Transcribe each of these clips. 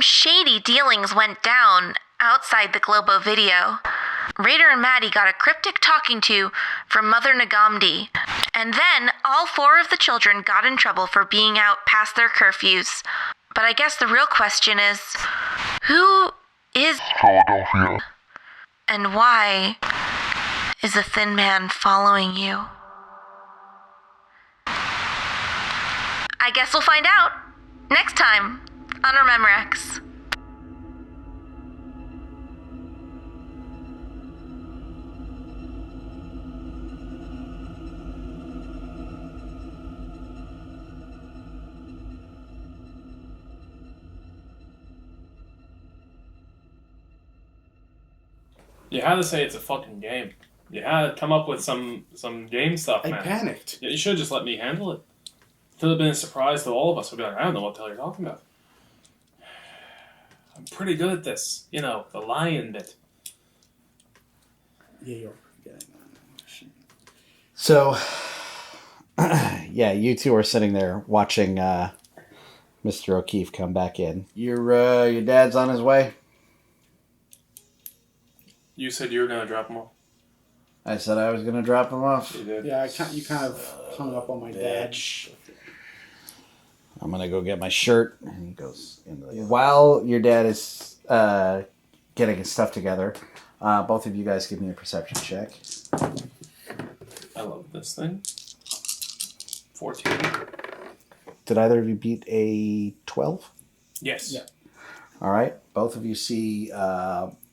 shady dealings went down outside the Globo video. Rader and Maddie got a cryptic talking to from Mother Nagamdi. And then all 4 of the children got in trouble for being out past their curfews. But I guess the real question is, who is Philadelphia? And why is a thin man following you? I guess we'll find out next time on Rememorex. You had to say it's a fucking game. You had to come up with some game stuff, man. I panicked. Yeah, you should have just let me handle it. It would have been a surprise to all of us. We'd be like, I don't know what the hell you're talking about. I'm pretty good at this. You know, the lion bit. Yeah, you're forgetting that. So, yeah, you two are sitting there watching Mr. O'Keefe come back in. Your dad's on his way? You said you were going to drop them off. I said I was going to drop him off. You did. Yeah, you kind of hung up on my dad. I'm going to go get my shirt. And he goes into the... While your dad is getting his stuff together, both of you guys give me a perception check. I love this thing. 14. Did either of you beat a 12? Yes. Yeah. All right. Both of you see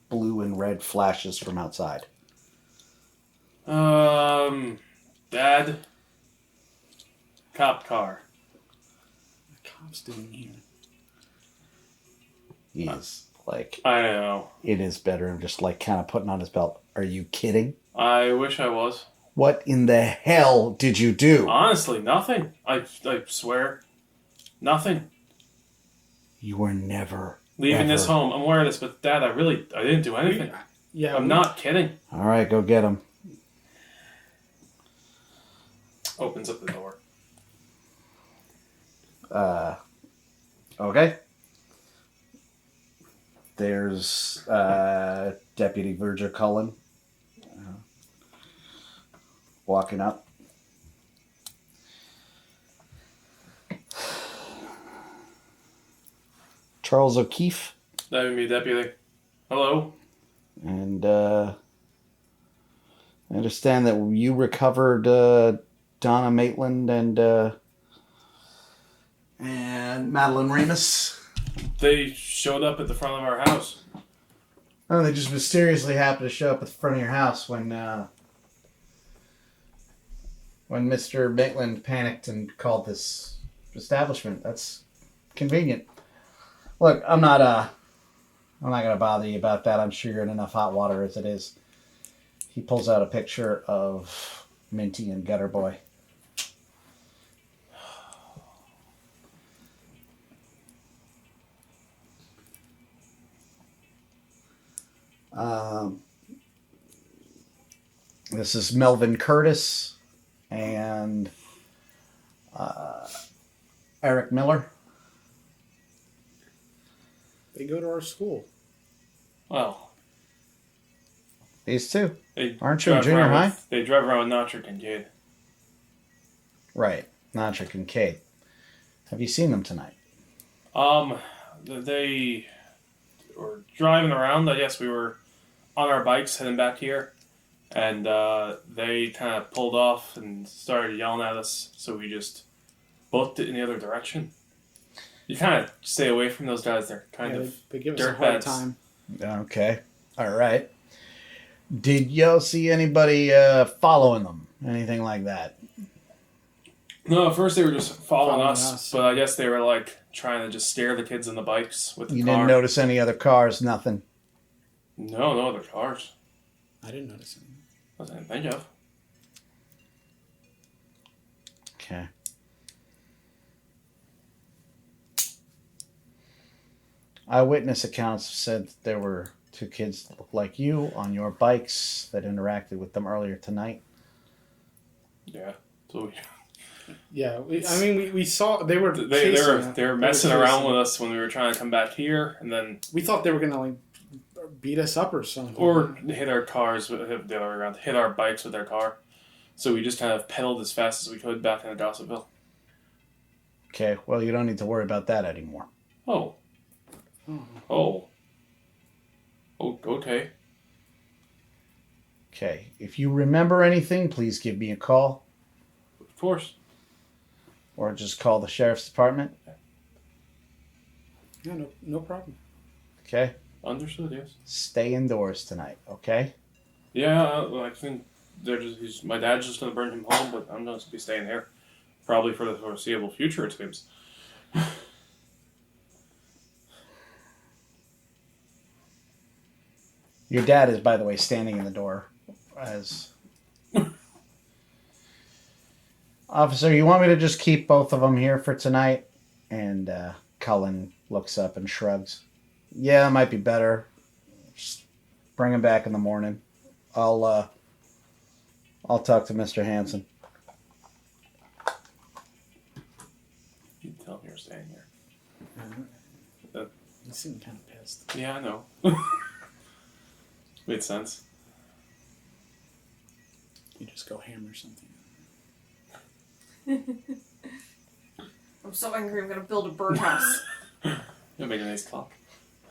blue and red flashes from outside. Dad. Cop car. The cop's doing here. He's like I know. in his bedroom, just like kind of putting on his belt. Are you kidding? I wish I was. What in the hell did you do? Honestly, nothing. I swear. Nothing. You were never Leaving ever... this home. I'm aware of this, but Dad, I didn't do anything. Yeah, I'm not kidding. All right, go get him. Opens up the door. Okay. There's Deputy Verger Cullen walking up. Charles O'Keefe. That would be Deputy. Hello? And I understand that you recovered Donna, Maitland, and Madeleine Ramos. They showed up at the front of our house. Oh, they just mysteriously happened to show up at the front of your house when Mr. Maitland panicked and called this establishment. That's convenient. Look, I'm not gonna bother you about that. I'm sure you're in enough hot water as it is. He pulls out a picture of Minty and Gutter Boy. This is Melvin Curtis and Eric Miller. They go to our school. Well, These two. they Aren't you in drive junior around high? They drive around with Notcher Kincaid. Right. Natrick and Kate. Have you seen them tonight? They were driving around. I guess we were on our bikes heading back here, and they kind of pulled off and started yelling at us, so we just booked it in the other direction. You kind of stay away from those guys. They're kind of they give us a dirt hard bags. time. Okay. All right. Did y'all see anybody following them? Anything like that? No, at first they were just following Following us, us. but I guess they were like trying to just scare the kids on the bikes with the You car. didn't notice any other cars? Nothing? No other cars. I didn't notice anything. I didn't think of. Okay. Eyewitness accounts said that there were two kids that looked like you on your bikes that interacted with them earlier tonight. Yeah. So Yeah, we saw they were They were messing around with us when we were trying to come back here, and then we thought they were gonna like beat us up or something, or hit our cars the other way around, hit our bikes with their car. So we just kind of pedaled as fast as we could back into Gossipville. Okay, well, you don't need to worry about that anymore. Oh. Oh. Oh, okay. Okay, if you remember anything, please give me a call. Of course. Or just call the sheriff's department. Yeah, no problem. Okay? Understood, yes. Stay indoors tonight, okay? Yeah, I think my dad's just going to bring him home, but I'm going to be staying here. Probably for the foreseeable future, it seems. Your dad is, by the way, standing in the door as... Officer, you want me to just keep both of them here for tonight? And Cullen looks up and shrugs. Yeah, it might be better. Just bring him back in the morning. I'll talk to Mr. Hanson. You tell him you're staying here. You seem kind of pissed. Yeah, I know. Made sense. You just go hammer something. I'm so angry I'm gonna build a birdhouse. You'll make a nice clock.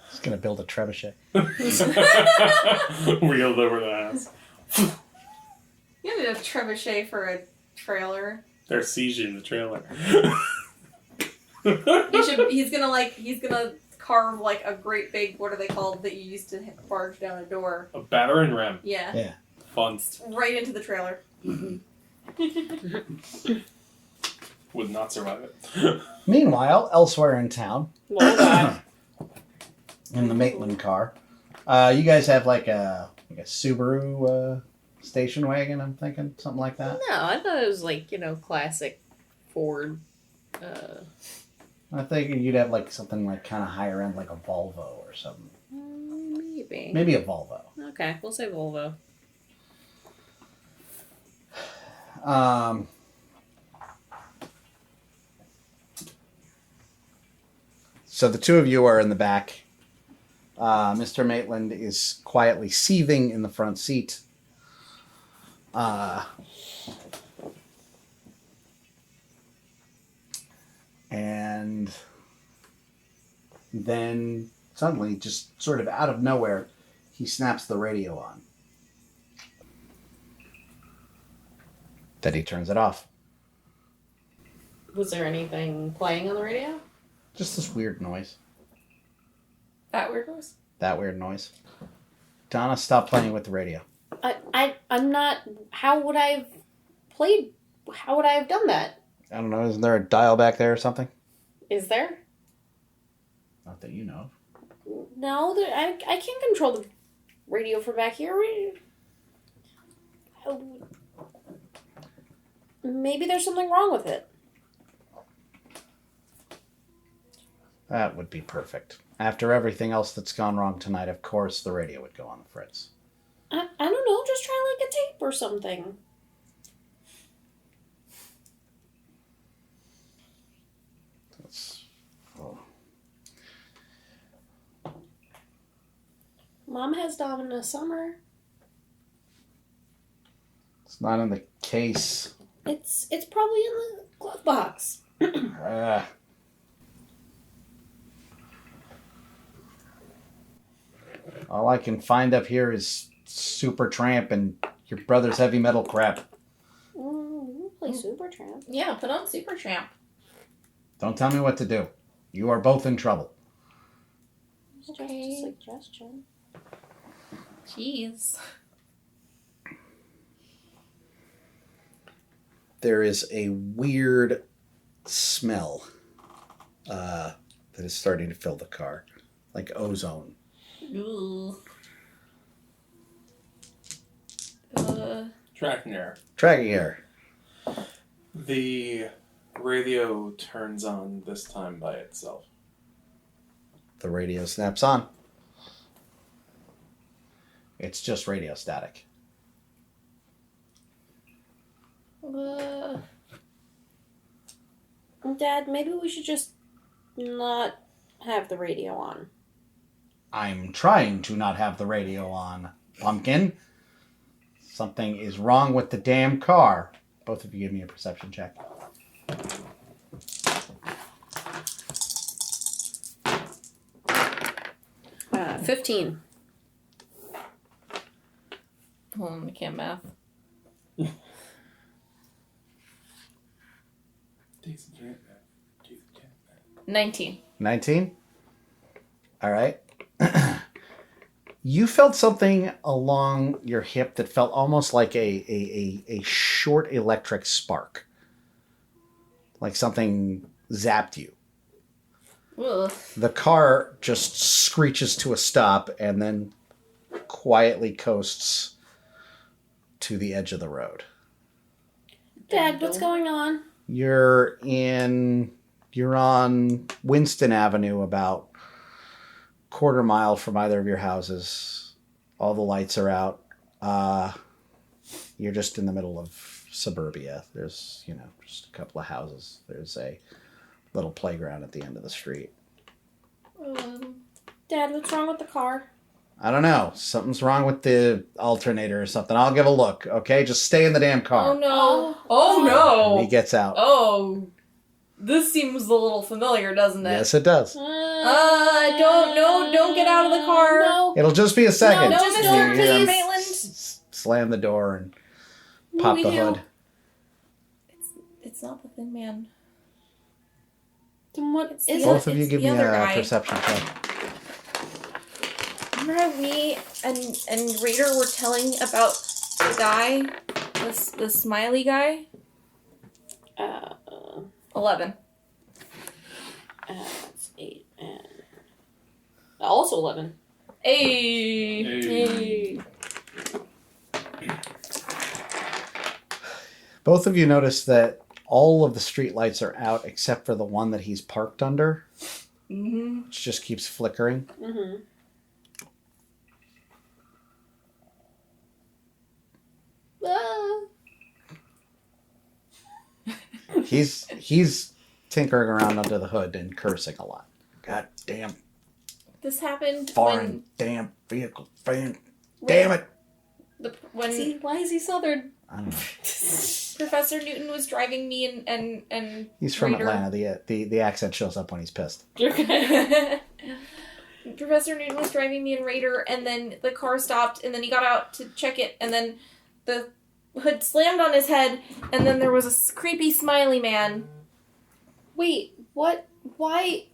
He's going to build a trebuchet. Wheeled over the ass. You need a trebuchet for a trailer. They're sieging the trailer. He's gonna carve like a great big, what are they called, that you used to barge down a door. A battering ram. Yeah. Yeah. Fun. Right into the trailer. Would not survive it. Meanwhile, elsewhere in town, in the Maitland car, you guys have like a Subaru station wagon, I'm thinking, something like that. No, I thought it was like, classic Ford. I think you'd have like something like kind of higher end, like a Volvo or something. Maybe. Maybe a Volvo. Okay, we'll say Volvo. So the two of you are in the back. Mr. Maitland is quietly seething in the front seat. And then suddenly, just sort of out of nowhere, he snaps the radio on. Then he turns it off. Was there anything playing on the radio? Just this weird noise. That weird noise? That weird noise. Donna, stop playing with the radio. I'm not... How would I have done that? I don't know, isn't there a dial back there or something? Is there? Not that you know. No, I can't control the radio from back here. Maybe there's something wrong with it. That would be perfect. After everything else that's gone wrong tonight, of course the radio would go on the fritz. I don't know, just try like a tape or something. Mom has Donna Summer. It's not in the case. It's probably in the glove box. All I can find up here is Supertramp and your brother's heavy metal crap. We'll play Supertramp. Yeah, put on Supertramp. Don't tell me what to do. You are both in trouble. Just a suggestion. Jeez. There is a weird smell that is starting to fill the car, like ozone. Ooh. Tracking error. Tracking error. The radio turns on this time by itself. The radio snaps on. It's just radio static. Dad, maybe we should just not have the radio on. I'm trying to not have the radio on, Pumpkin. Something is wrong with the damn car. Both of you give me a perception check. 15. I can't math. 19. 19? All right. You felt something along your hip that felt almost like a short electric spark. Like something zapped you. Ugh. The car just screeches to a stop and then quietly coasts to the edge of the road. Dad, what's going on? You're on Winston Avenue, about quarter mile from either of your houses. All the lights are out. You're just in the middle of suburbia. There's, just a couple of houses. There's a little playground at the end of the street. Dad, what's wrong with the car? I don't know. Something's wrong with the alternator or something. I'll give a look, okay? Just stay in the damn car. Oh no. Oh no. And he gets out. Oh. This seems a little familiar, doesn't it? Yes, it does. Don't get out of the car. No. It'll just be a second. No, just You don't, hear him please. Maitland. Slam the door and What pop do the we do? hood. It's not the Thin Man. Then what It's is the it? Both of you It's give the me other a guy. perception check. Remember how we and Rader were telling about the guy, the smiley guy? 11. That's 8 and also 11. Hey. Hey. Both of you notice that all of the street lights are out except for the one that he's parked under, Mm-hmm. which just keeps flickering. Mm-hmm. He's tinkering around under the hood and cursing a lot. God damn This happened foreign damn vehicle fan. when Damn it. when Why is he southern? I don't know. Professor Newton was driving me and He's from Rader. Atlanta. The accent shows up when he's pissed. Professor Newton was driving me and Rader, and then the car stopped, and then he got out to check it, and then the hood slammed on his head, and then there was a creepy smiley man. Wait, what? Why?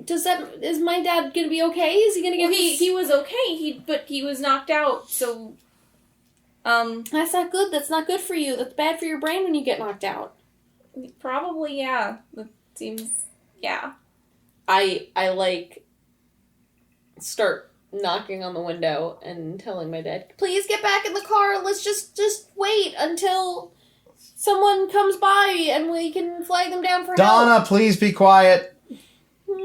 Is my dad gonna be okay? Is he gonna get Well, he was okay, but he was knocked out, so, That's not good. That's not good for you. That's bad for your brain when you get knocked out. probably, yeah. That seems, yeah. I start knocking on the window and telling my dad, please get back in the car. Let's just wait until someone comes by and we can flag them down for help. Donna, please be quiet.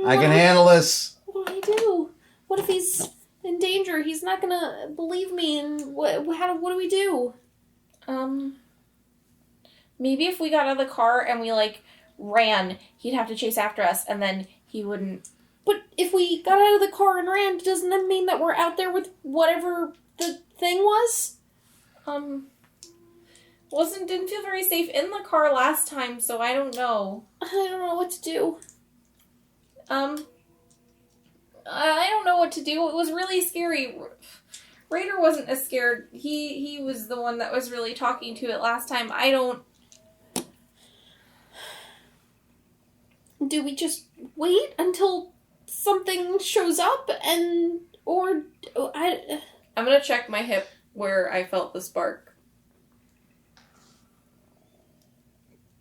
I can handle this. What do I do? What if he's in danger? He's not gonna believe me, and what do we do? Maybe if we got out of the car and we, ran, he'd have to chase after us, and then he wouldn't. But if we got out of the car and ran, doesn't that mean that we're out there with whatever the thing was? Didn't feel very safe in the car last time, so I don't know. I don't know what to do. I don't know what to do. It was really scary. Rader wasn't as scared. He was the one that was really talking to it last time. I don't. Do we just wait until something shows up I'm gonna check my hip where I felt the spark.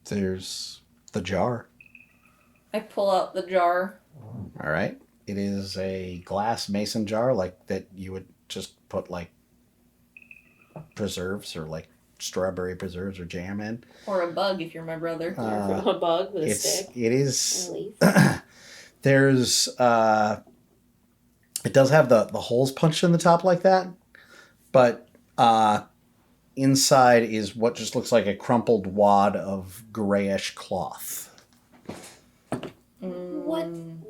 There's the jar. I pull out the jar. All right. It is a glass mason jar that you would just put preserves or strawberry preserves or jam in. Or a bug, if you're my brother. a bug with a It stick. is. And a leaf. There's. It does have the holes punched in the top like that, but inside is what just looks like a crumpled wad of grayish cloth.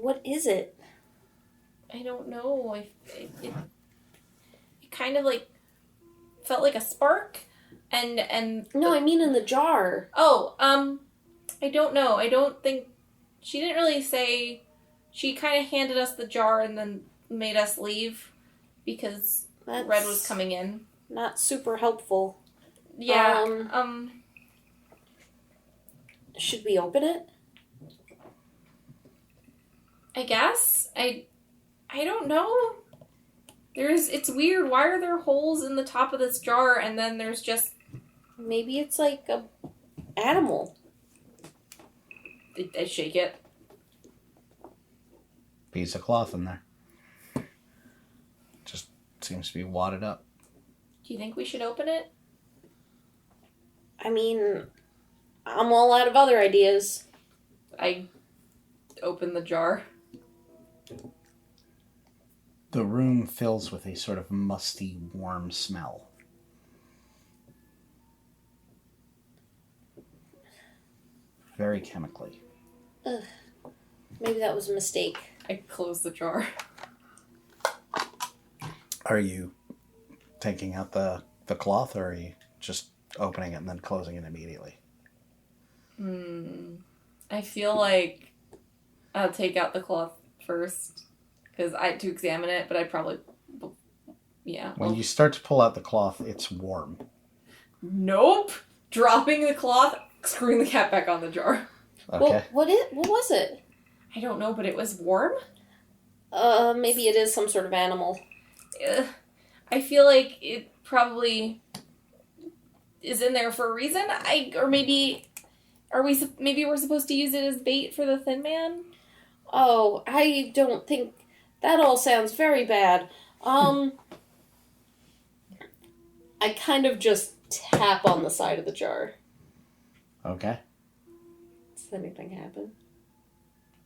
What is it? I don't know. It kind of like felt like a spark, and No, I mean in the jar. oh, I don't know. I don't think she didn't really say. She kind of handed us the jar and then made us leave because That's Red was coming in. Not super helpful. Yeah. Should we open it? I guess I don't know. It's weird. Why are there holes in the top of this jar and then there's just... Maybe it's like a animal. I shake it. Piece of cloth in there. Just seems to be wadded up. Do you think we should open it? I mean, I'm all out of other ideas. I open the jar. The room fills with a sort of musty, warm smell. Very chemically. Ugh. Maybe that was a mistake. I close the jar. Are you taking out the cloth, or are you just opening it and then closing it immediately? I feel like I'll take out the cloth first because I had to examine it, but I probably, yeah. When you start to pull out the cloth, it's warm. Nope. Dropping the cloth, screwing the cat back on the jar. Okay. What was it? I don't know, but it was warm. Maybe it is some sort of animal. I feel like it probably is in there for a reason. Maybe we're supposed to use it as bait for the Thin Man. Oh, I don't think that all sounds very bad. I kind of just tap on the side of the jar. Okay. Does anything happen?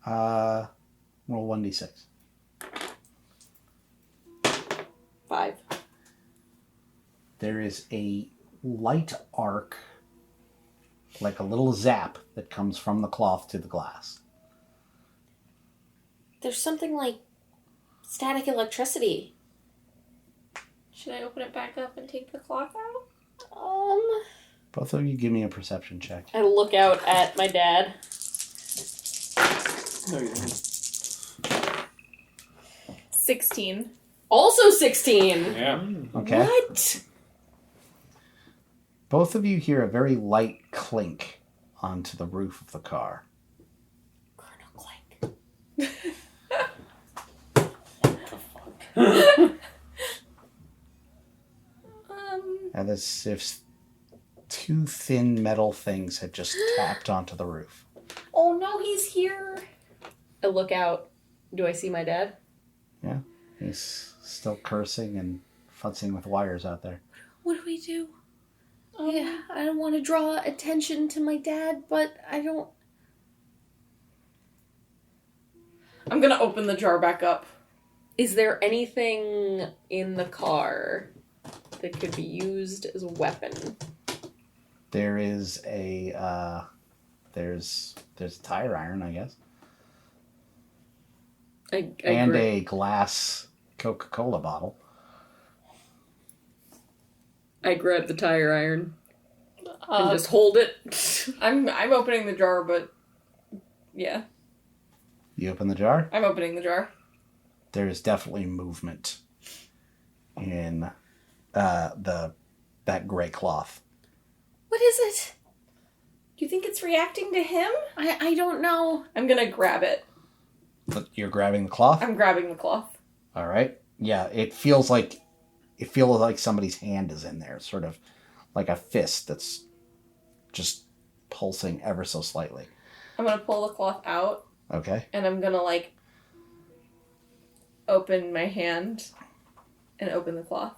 Roll 1d6. 5. There is a light arc, like a little zap, that comes from the cloth to the glass. There's something like static electricity. Should I open it back up and take the cloth out? Both of you give me a perception check. I look out at my dad. No, you don't. 16. Also 16! Yeah. Okay. What? Both of you hear a very light clink onto the roof of the car. Colonel Clank. And as if two thin metal things had just tapped onto the roof. Oh no, he's here. I look out. Do I see my dad? Yeah. He's still cursing and futzing with wires out there. What do we do? Yeah, I don't want to draw attention to my dad, but I don't... I'm gonna open the jar back up. Is there anything in the car that could be used as a weapon? There is a there's a tire iron, I guess. And a glass Coca-Cola bottle. I grab the tire iron and just hold it. I'm opening the jar, but yeah, You open the jar. I'm opening the jar. There is definitely movement in that gray cloth. What is it? Do you think it's reacting to him? I don't know. I'm gonna grab it. But you're grabbing the cloth? I'm grabbing the cloth. All right. Yeah, it feels like somebody's hand is in there, sort of like a fist that's just pulsing ever so slightly. I'm gonna pull the cloth out, Okay. and I'm gonna open my hand and open the cloth.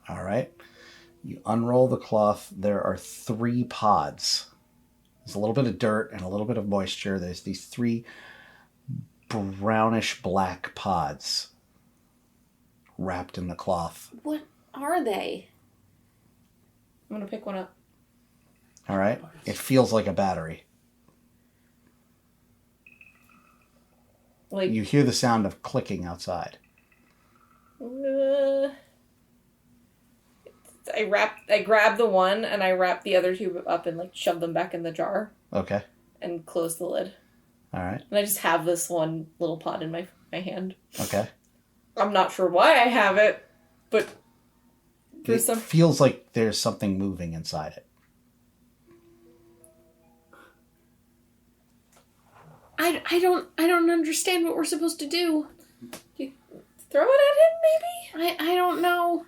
All right. You unroll the cloth. There are 3 pods. There's a little bit of dirt and a little bit of moisture. There's these 3 brownish black pods wrapped in the cloth. What are they? I'm gonna pick one up. All right. It feels like a battery. Like, You hear the sound of clicking outside. I grab the one and I wrap the other two up and like shove them back in the jar Okay. and close the lid. All right. And I just have this one little pot in my hand. Okay. I'm not sure why I have it, but It feels like there's something moving inside it. I don't understand what we're supposed to do. Throw it at him, maybe? I don't know.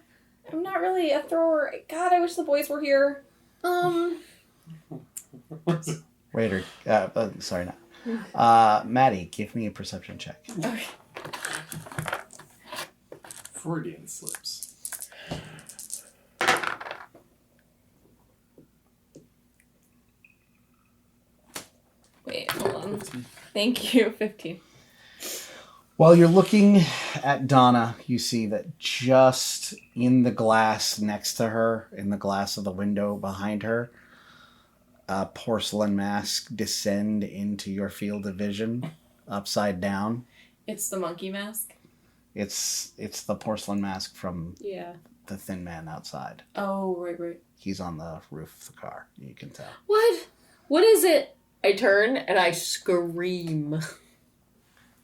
I'm not really a thrower. God, I wish the boys were here. Rader. Sorry, not. Maddie, give me a perception check. Okay. Freudian slips. Wait, hold on. Thank you, 15. While you're looking at Donna, you see that just in the glass next to her, in the glass of the window behind her, a porcelain mask descend into your field of vision, upside down. It's the monkey mask? It's the porcelain mask from Yeah. the Thin Man outside. Oh, right. He's on the roof of the car. You can tell. What? What is it? I turn and I scream.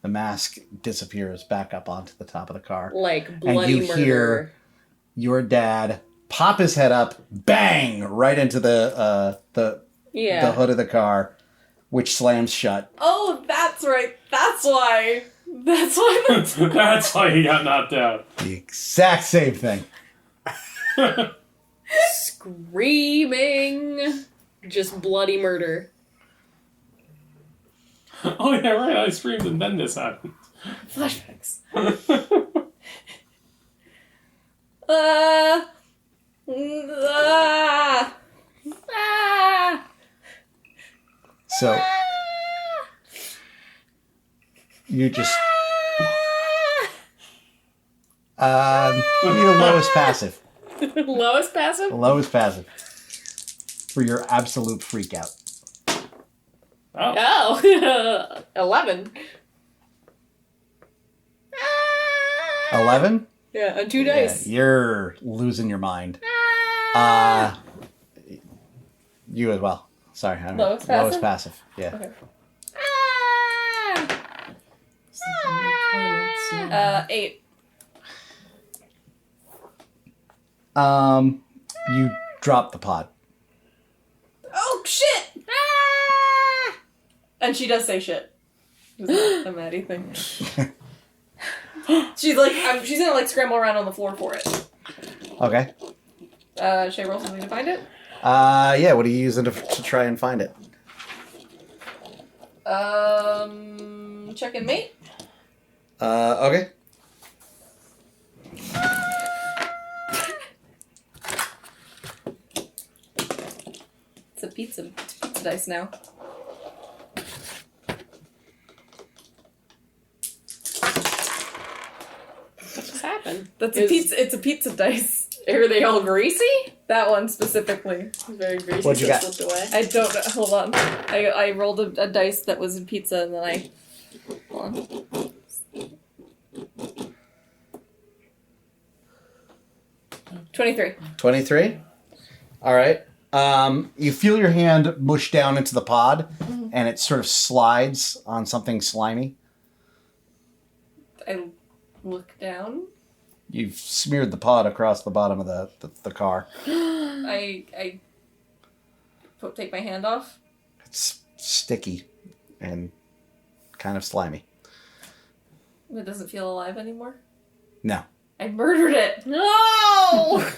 The mask disappears back up onto the top of the car. Like bloody and you murder. hear your dad pop his head up, bang, right into the hood of the car, which slams shut. Oh, that's right. That's why. That's why. That's why he got knocked out. The exact same thing. Screaming. Just bloody murder. Oh yeah, right. I screamed and then this happened. Flashbacks. So you just your lowest passive. Lowest passive? Lowest passive. For your absolute freak out. Oh. Oh. 11. 11? Yeah, on 2 dice. Yeah, you're losing your mind. You as well. Sorry. I don't know. Lowest passive? Lowest passive. Yeah. Okay. 8. You drop the pod. Oh, shit! And she does say shit. It's a Maddie thing. She's like, she's gonna like scramble around on the floor for it. Okay. Should I roll something to find it? Yeah, what are you using to try and find it? Check and mate. Okay. It's a pizza dice now. What just happened? It's a pizza dice. Are they all greasy? That one specifically. It's very greasy. What'd you so it got? slipped away. I don't know. Hold on. I rolled a dice that was in pizza and then I... Hold on. $23. 23? All right. You feel your hand mush down into the pod, and it sort of slides on something slimy. I look down. You've smeared the pod across the bottom of the car. I take my hand off. It's sticky and kind of slimy. It doesn't feel alive anymore. No. I murdered it. No!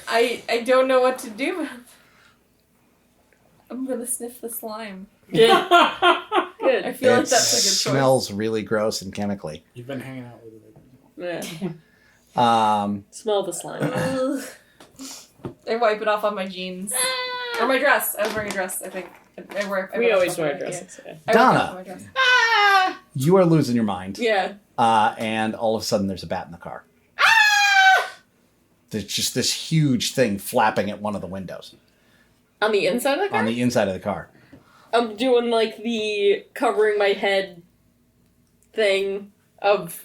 I don't know what to do. I'm gonna sniff the slime. Good. I Good. feel It like that's a good choice. smells really gross and chemically. You've been hanging out with it. Yeah. Smell the slime. Ugh. I wipe it off on my jeans. Or my dress. I was wearing a dress, I think. We always wear dresses. Yeah. I Donna. wiped off my dress. You are losing your mind. Yeah. And all of a sudden there's a bat in the car. There's just this huge thing flapping at one of the windows. On the inside of the car? On the inside of the car. I'm doing like the covering my head thing. of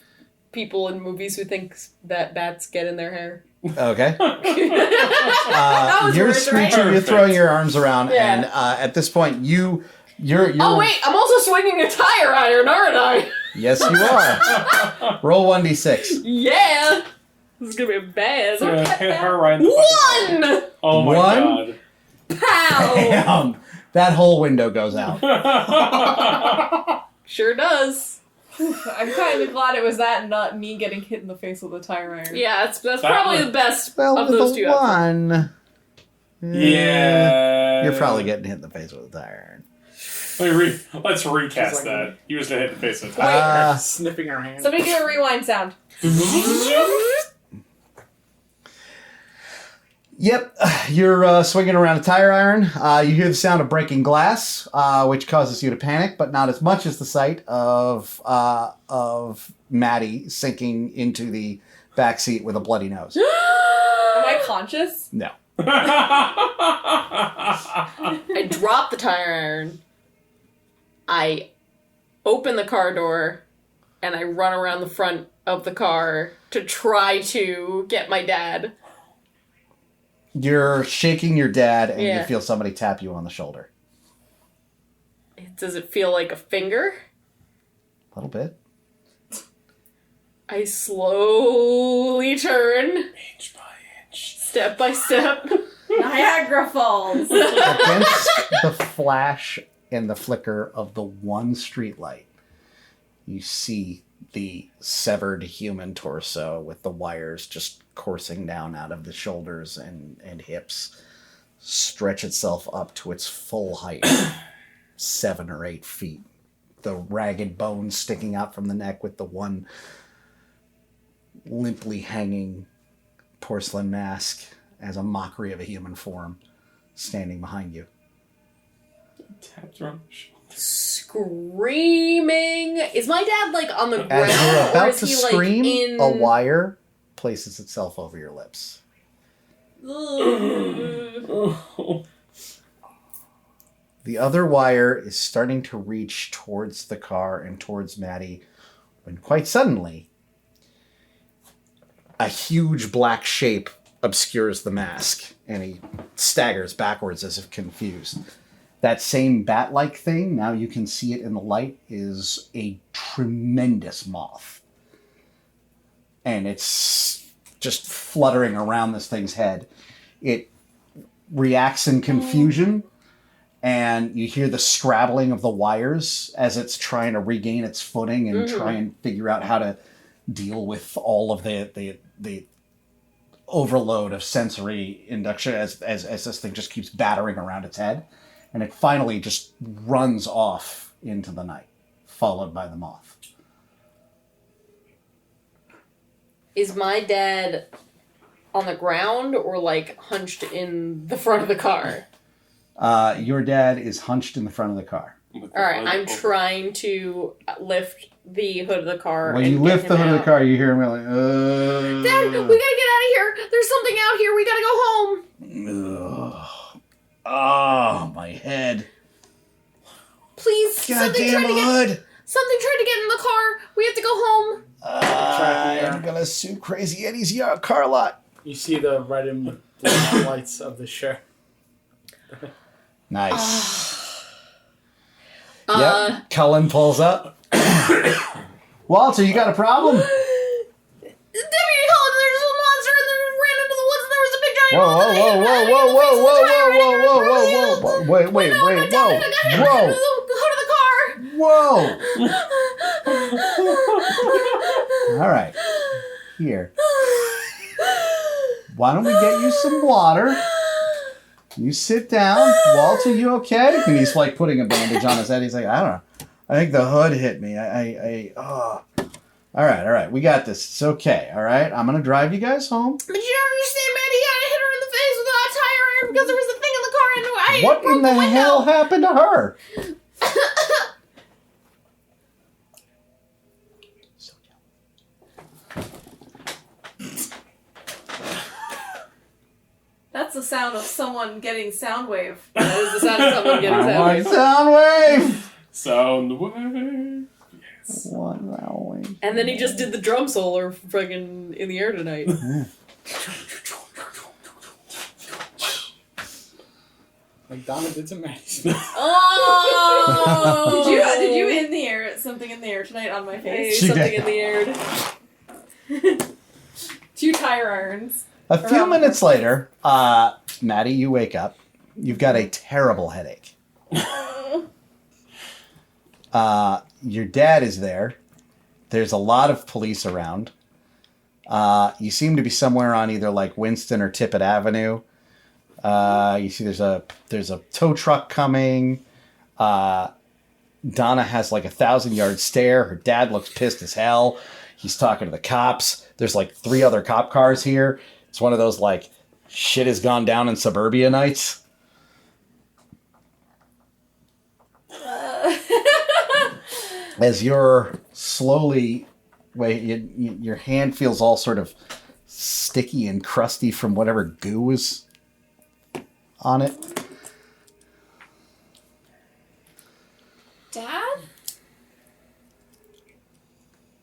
people in movies who think that bats get in their hair. Okay. was You're words, right? screeching, you're throwing your arms around, Yeah. and at this point, you're. Oh wait, I'm also swinging a tire iron, aren't I? Yes, you are. Roll 1d6. Yeah. This is gonna be bad. Hit her right in the fucking eye. 1! Oh my One? god. Pow! Damn. That whole window goes out. Sure does. I'm kind of glad it was that and not me getting hit in the face with a tire iron. Yeah, that's That probably was- the best Well, of with those a two outcomes. 1. Yeah. You're probably getting hit in the face with a tire iron. Let's recast Just like- that. You was hit in the face with a Wait. tire. Sniffing our hands. Somebody do a rewind sound. Yep, you're swinging around a tire iron. You hear the sound of breaking glass, which causes you to panic, but not as much as the sight of Maddie sinking into the back seat with a bloody nose. Am I conscious? No. I drop the tire iron. I open the car door, and I run around the front of the car to try to get my dad. You're shaking your dad, and Yeah. you feel somebody tap you on the shoulder. Does it feel like a finger? A little bit. I slowly turn, Inch by inch. step by step. Niagara Falls. Against the flash and the flicker of the one streetlight, you see the severed human torso with the wires just coursing down out of the shoulders and hips stretch itself up to its full height, 7 or 8 feet. The ragged bones sticking out from the neck with the one limply hanging porcelain mask as a mockery of a human form standing behind you. Tapped her on the shoulder. Screaming. Is my dad like on the ground? As you're or about is to he scream, like in a wire places itself over your lips. Oh. The other wire is starting to reach towards the car and towards Maddie when quite suddenly a huge black shape obscures the mask and he staggers backwards as if confused. That same bat-like thing, now you can see it in the light, is a tremendous moth. And it's just fluttering around this thing's head. It reacts in confusion, and you hear the scrabbling of the wires as it's trying to regain its footing and try and figure out how to deal with all of the overload of sensory induction as this thing just keeps battering around its head. And it finally just runs off into the night, followed by the moth. Is my dad on the ground or like hunched in the front of the car? Your dad is hunched in the front of the car. Alright, I'm trying to lift the hood of the car. When and you get lift him the hood of the out. car, you hear him going, Dad, we gotta get out of here. There's something out here. We gotta go home. Oh, my head. Please, something tried Hood. to get in the car. We have to go home. I'm gonna sue Crazy Eddie's car lot. You see the red and black lights of the shirt. Nice. Yep. Cullen pulls up. Walter, you got a problem? Deputy Cullen, there's a monster and then ran into the woods and there was a big giant Whoa, moth. whoa, whoa, whoa, whoa, whoa, whoa, whoa, whoa, whoa, whoa, whoa, wait, wait, wait, I got hit whoa, under the hood of the car. whoa. All right, here. Why don't we get you some water? You sit down. Walter, you okay? And he's like putting a bandage on his head. He's like, I don't know. I think the hood hit me. All right. We got this. It's okay. All right. I'm going to drive you guys home. But you don't understand, Maddie. I hit her in the face with a hot tire iron because there was a thing in the car and I What broke in the window. hell happened to her? That's the sound of someone getting Soundwave. That is the sound of someone getting I want sound. Soundwave. Soundwave. What always? And then he just did the drum solo friggin' in the air tonight. Like Donna did to Maddie. Oh! Did you in the air something in the air tonight on my face? She Something did. in the air. 2 tire irons. A few minutes later, Maddie, you wake up. You've got a terrible headache. Your dad is there. There's a lot of police around. You seem to be somewhere on either like Winston or Tippett Avenue. You see there's a tow truck coming. Donna has like a 1,000-yard stare. Her dad looks pissed as hell. He's talking to the cops. There's like 3 other cop cars here. It's one of those like shit has gone down in suburbia nights. As you're slowly, your hand feels all sort of sticky and crusty from whatever goo was on it. Dad?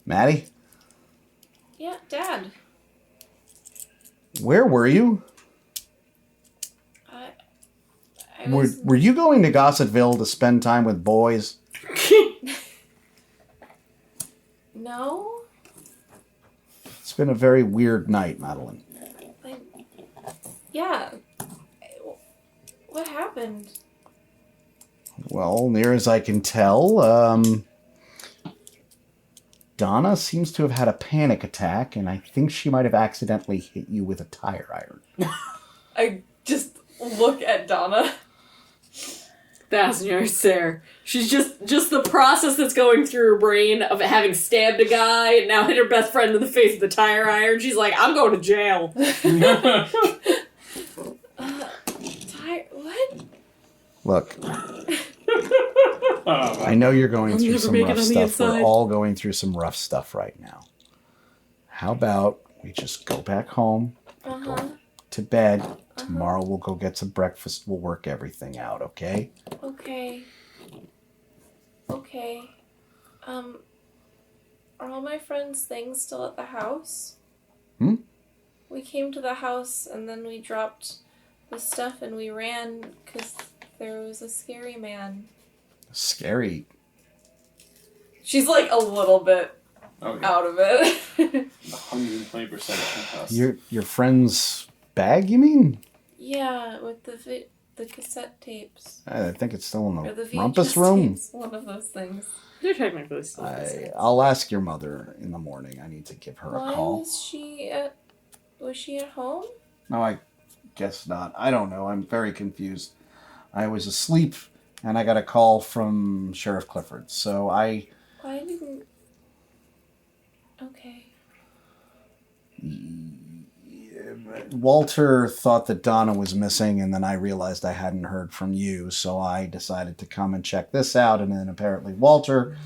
Maddie, Yeah, Dad. where were you? I Were, was... were you going to Gossipville to spend time with boys? No? It's been a very weird night, Madeleine. Yeah. What happened? Well, near as I can tell, Donna seems to have had a panic attack, and I think she might have accidentally hit you with a tire iron. I just look at Donna. 1,000-yard stare. She's just the process that's going through her brain of having stabbed a guy and now hit her best friend in the face with a tire iron. She's like, I'm going to jail. What? Look, I know you're going through never some make it rough on the stuff. We're inside. all going through some rough stuff right now. How about we just go back home, Uh-huh. to bed. Tomorrow we'll go get some breakfast. We'll work everything out, okay? Okay. Okay. Are all my friends' things still at the house? Hmm? We came to the house and then we dropped the stuff and we ran because there was a scary man. Scary. She's like a little bit Okay. out of it. 120% concussed. Your friend's bag, you mean? Yeah, with the cassette tapes. I think it's still in Or the the VHS rumpus room. tapes. One of those things. They're technically still cassettes. I'll ask your mother in the morning. I need to give her a Why call. was she at home? No, I guess not. I don't know. I'm very confused. I was asleep and I got a call from Sheriff Clifford. So Why didn't... Okay. Walter thought that Donna was missing, and then I realized I hadn't heard from you, so I decided to come and check this out, and then apparently Walter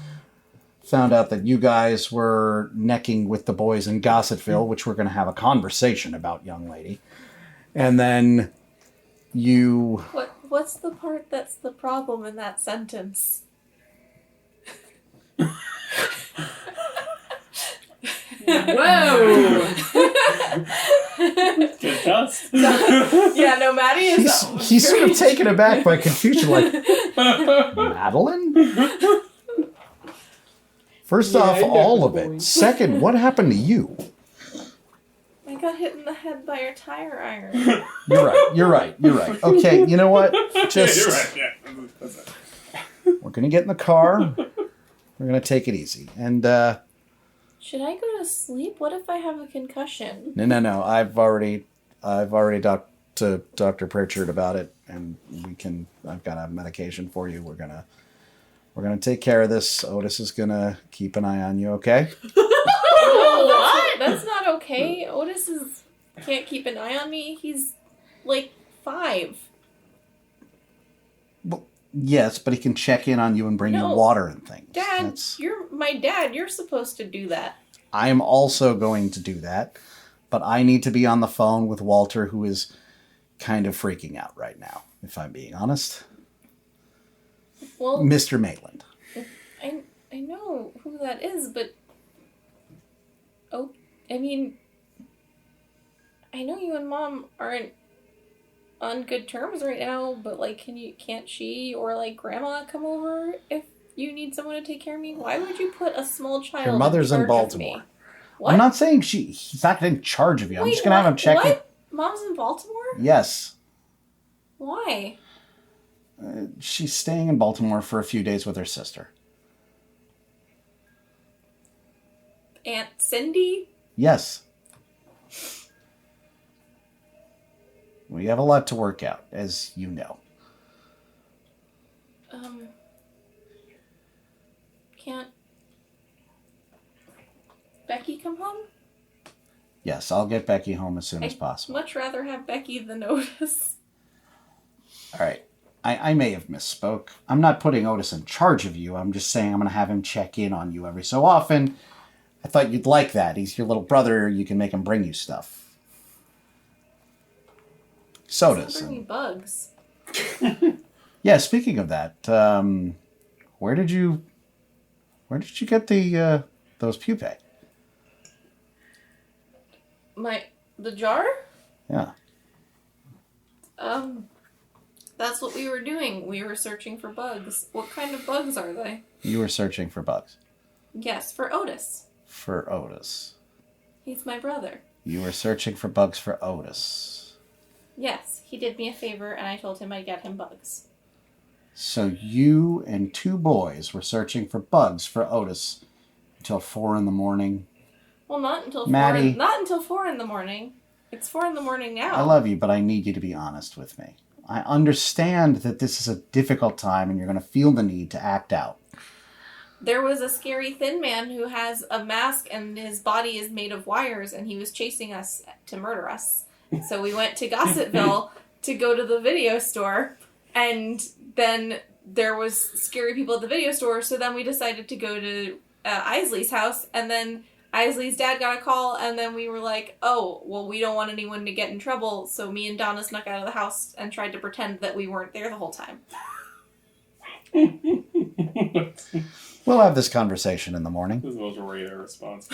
found out that you guys were necking with the boys in Gossipville, which we're going to have a conversation about, young lady. And then you... What's the part that's the problem in that sentence? Whoa! Concussed. Yeah, no, Maddie is... He's sort of taken aback by confusion, like, Madeleine? First off, I know all the of it. boys. Second, what happened to you? I got hit in the head by your tire iron. You're right. Okay, you know what? Just... Yeah, you're right. Yeah. That's it. We're going to get in the car. We're going to take it easy. And, Should I go to sleep? What if I have a concussion? no. I've already talked to Dr. Pritchard about it, and I've got a medication for you. We're gonna take care of this. Otis is gonna keep an eye on you, okay? No, that's not okay. Otis can't keep an eye on me. He's like 5. Yes, but he can check in on you and bring you No. water and things. Dad, you're my dad. You're supposed to do that. I am also going to do that, but I need to be on the phone with Walter, who is kind of freaking out right now, if I'm being honest. Well, Mr. Maitland. I know who that is, but... Oh, I mean... I know you and Mom aren't on good terms right now, but, like, can't she or, like, Grandma come over if you need someone to take care of me? Why would you put a small child Your mother's in charge of me? Baltimore. What? I'm not saying he's not in charge of you. I'm Wait, just going to have him check it. What? Mom's in Baltimore? Yes. Why? She's staying in Baltimore for a few days with her sister. Aunt Cindy? Yes. We have a lot to work out, as you know. Can't Becky come home? Yes, I'll get Becky home as soon as possible. I'd much rather have Becky than Otis. All right. I may have misspoke. I'm not putting Otis in charge of you. I'm just saying I'm going to have him check in on you every so often. I thought you'd like that. He's your little brother. You can make him bring you stuff. Sodas. Bring me bugs. Yeah, speaking of that, where did you get the those pupae? The jar? Yeah. That's what we were doing. We were searching for bugs. What kind of bugs are they? You were searching for bugs. Yes, for Otis. For Otis. He's my brother. You were searching for bugs for Otis. Yes, he did me a favor and I told him I'd get him bugs. So you and two boys were searching for bugs for Otis until 4 a.m. Well, not until Maddie. 4 a.m. It's 4 a.m. now. I love you, but I need you to be honest with me. I understand that this is a difficult time and you're going to feel the need to act out. There was a scary thin man who has a mask and his body is made of wires and he was chasing us to murder us. So we went to Gossipville to go to the video store, and then there was scary people at the video store, so then we decided to go to Eisley's house, and then Eisley's dad got a call, and then we were like, oh, well, we don't want anyone to get in trouble, so me and Donna snuck out of the house and tried to pretend that we weren't there the whole time. We'll have this conversation in the morning. This is the most Rader response.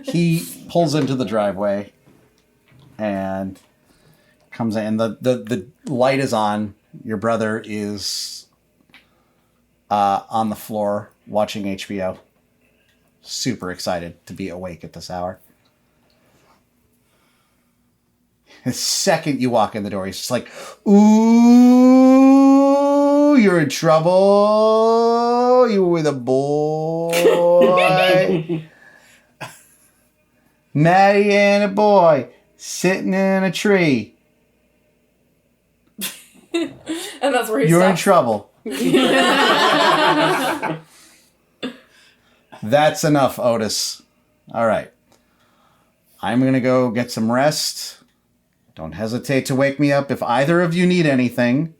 He pulls into the driveway and comes in. The light is on. Your brother is on the floor watching HBO. Super excited to be awake at this hour. The second you walk in the door, he's just like, ooh, you're in trouble. You were with a boy. Maddie and a boy sitting in a tree. And that's where he You're in stops. trouble. That's enough, Otis. All right. I'm going to go get some rest. Don't hesitate to wake me up if either of you need anything.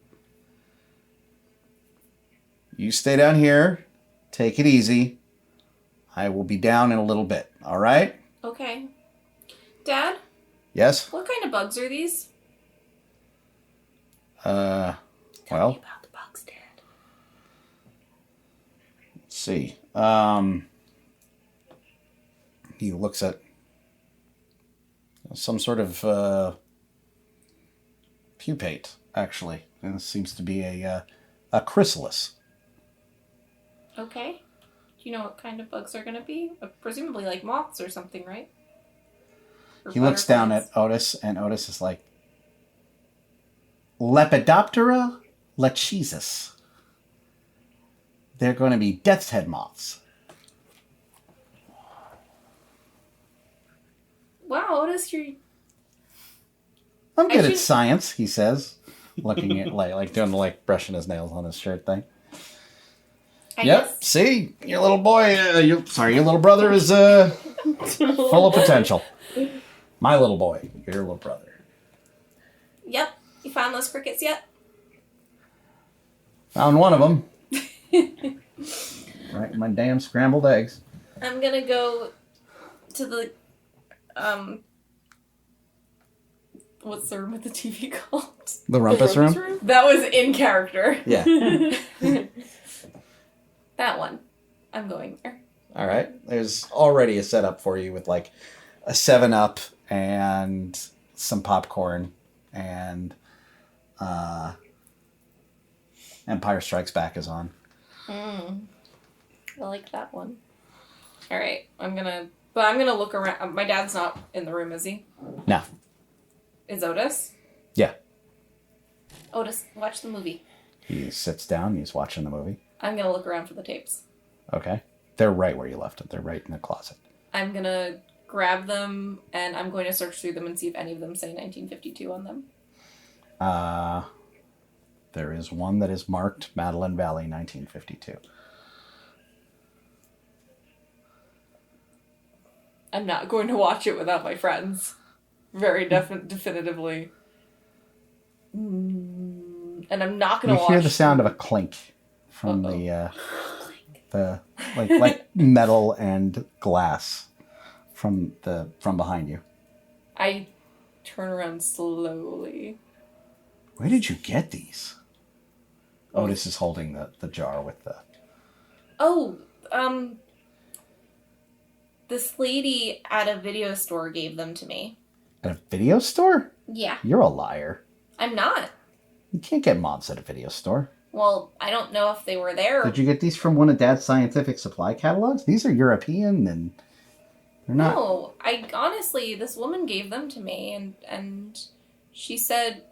You stay down here. Take it easy. I will be down in a little bit. All right? Okay. Dad, Yes? what kind of bugs are these? Well, About the bugs, Dad. let's see. He looks at some sort of pupate, actually. And it seems to be a chrysalis. Okay. Do you know what kind of bugs are going to be? Presumably like moths or something, right? Or He looks down butterflies. at Otis, and Otis is like, Lepidoptera lachesis. They're going to be death's head moths. Wow, Otis, you're... I'm good should- at science, he says, looking at like doing like brushing his nails on his shirt thing. I Yep. guess. See, your little boy, your little brother is full of potential. My little boy, your little brother. Yep. You found those crickets yet? Found one of them. Right, in my damn scrambled eggs. I'm gonna go to the, what's the room with the TV called? The rumpus room? That was in character. Yeah. That one. I'm going there. All right. There's already a setup for you with like a 7-Up and some popcorn and Empire Strikes Back is on. I like that one. All right, I'm gonna look around. My dad's not in the room, is he? No. Is Otis? Yeah. Otis, watch the movie. He sits down. He's watching the movie. I'm gonna look around for the tapes. Okay. They're right where you left them. They're right in the closet. I'm gonna grab them and I'm going to search through them and see if any of them say 1952 on them. There is one that is marked Madeleine Valley, 1952. I'm not going to watch it without my friends. Very definitively. And I'm not going to watch... You hear the sound of a clink from the like metal and glass from behind you. I turn around slowly. Where did you get these? Otis is holding the jar with the... This lady at a video store gave them to me. At a video store? Yeah. You're a liar. I'm not. You can't get mods at a video store. Well, I don't know if they were there. Did you get these from one of Dad's scientific supply catalogs? These are European and they're not... No, I honestly, this woman gave them to me and she said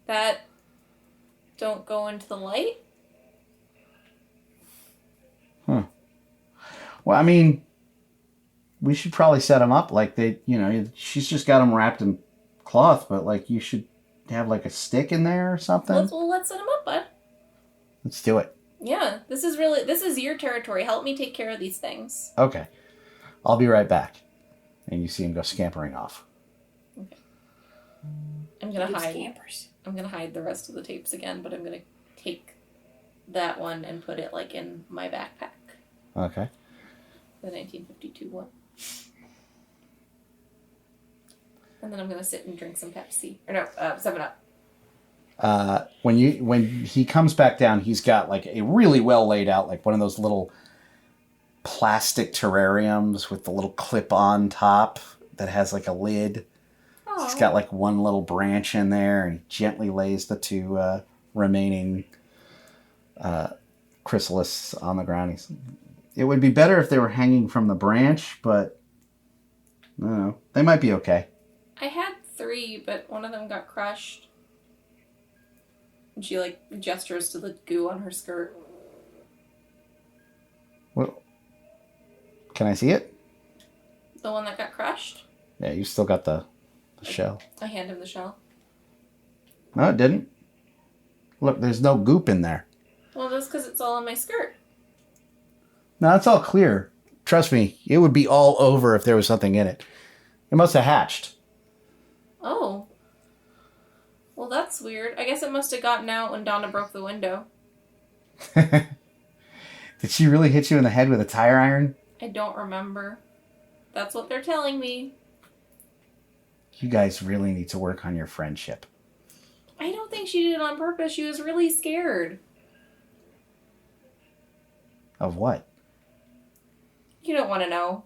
that don't go into the light. Huh. Well, I mean, we should probably set them up like she's just got them wrapped in cloth, but like you should have like a stick in there or something. Let's set them up, bud. Let's do it. Yeah, this is your territory. Help me take care of these things. Okay. I'll be right back. And you see him go scampering off. Okay. I'm gonna hide. Scampers. I'm gonna hide the rest of the tapes again, but I'm gonna take that one and put it like in my backpack. Okay. The 1952 one. And then I'm gonna sit and drink some Pepsi. Or no, 7-Up. When he comes back down, he's got like a really well laid out, like one of those little plastic terrariums with the little clip on top that has like a lid. Oh. He's got like one little branch in there, and he gently lays the two remaining chrysalis on the ground. It would be better if they were hanging from the branch, but I don't know. They might be okay. I had 3, but one of them got crushed. And she like gestures to the goo on her skirt. Well, can I see it? The one that got crushed? Yeah, you still got the shell. I hand him the shell. No, it didn't. Look, there's no goop in there. Well, that's because it's all on my skirt. No, it's all clear. Trust me, it would be all over if there was something in it. It must have hatched. Oh. Well, that's weird. I guess it must have gotten out when Donna broke the window. Did she really hit you in the head with a tire iron? I don't remember. That's what they're telling me. You guys really need to work on your friendship. I don't think she did it on purpose. She was really scared. Of what? You don't want to know.